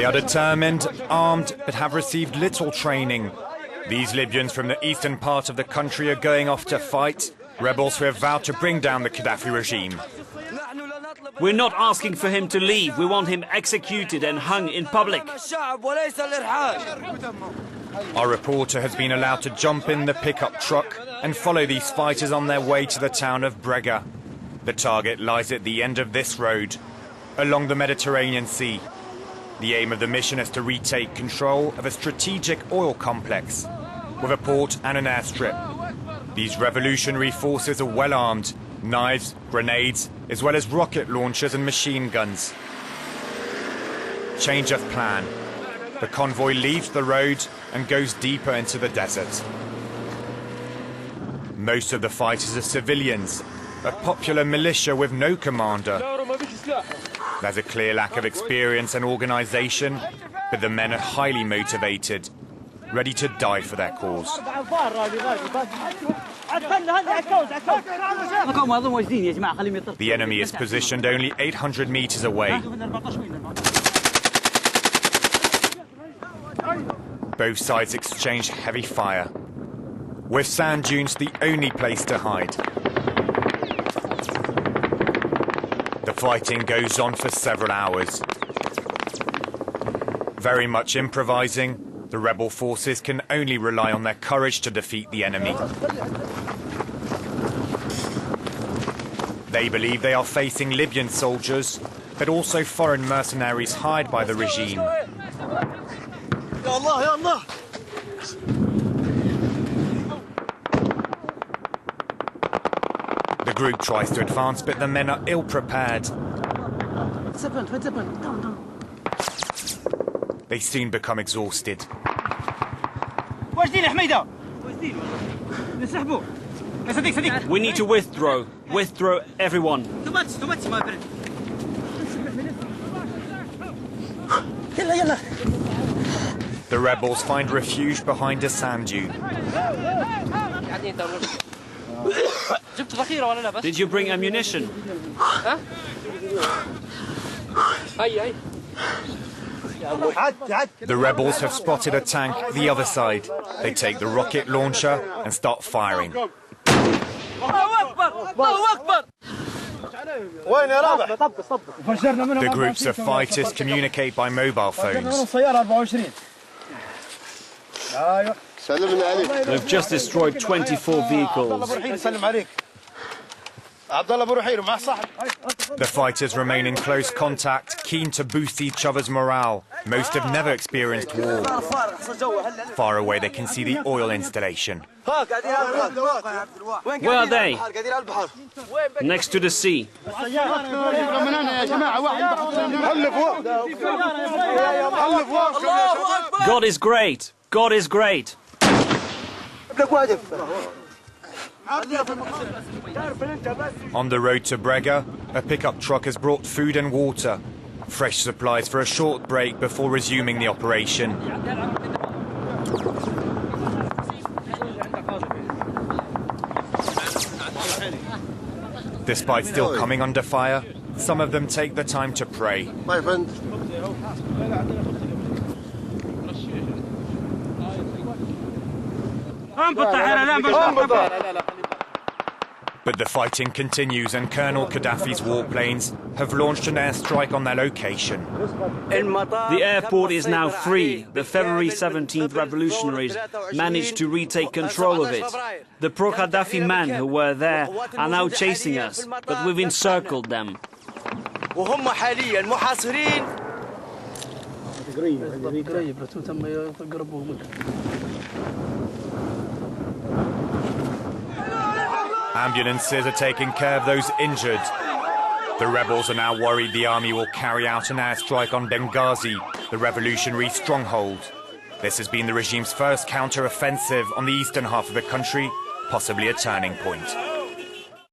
They are determined, armed, but have received little training. These Libyans from the eastern part of the country are going off to fight rebels who have vowed to bring down the Gaddafi regime. We're not asking for him to leave. We want him executed and hung in public. Our reporter has been allowed to jump in the pickup truck and follow these fighters on their way to the town of Brega. The target lies at the end of this road, along the Mediterranean Sea. The aim of the mission is to retake control of a strategic oil complex with a port and an airstrip. These revolutionary forces are well armed, knives, grenades, as well as rocket launchers and machine guns. Change of plan. The convoy leaves the road and goes deeper into the desert. Most of the fighters are civilians, a popular militia with no commander. There's a clear lack of experience and organization, but the men are highly motivated, ready to die for their cause. The enemy is positioned only 800 meters away. Both sides exchange heavy fire, with sand dunes the only place to hide. The fighting goes on for several hours. Very much improvising, the rebel forces can only rely on their courage to defeat the enemy. They believe they are facing Libyan soldiers, but also foreign mercenaries hired by the regime. The group tries to advance, but the men are ill-prepared. They soon become exhausted. We need to withdraw. Withdraw, everyone. The rebels find refuge behind a sand dune. Did you bring ammunition? The rebels have spotted a tank the other side. They take the rocket launcher and start firing. The groups of fighters communicate by mobile phones. They've just destroyed 24 vehicles. The fighters remain in close contact, keen to boost each other's morale. Most have never experienced war. Far away they can see the oil installation. Where are they? Next to the sea. God is great. God is great. On the road to Brega, a pickup truck has brought food and water, fresh supplies for a short break before resuming the operation. Despite still coming under fire, some of them take the time to pray. My friend. But the fighting continues and Colonel Gaddafi's warplanes have launched an airstrike on their location. The airport is now free. The February 17th revolutionaries managed to retake control of it. The pro-Gaddafi men who were there are now chasing us, but we've encircled them. Ambulances are taking care of those injured. The rebels are now worried the army will carry out an airstrike on Benghazi, the revolutionary stronghold. This has been the regime's first counter-offensive on the eastern half of the country, possibly a turning point.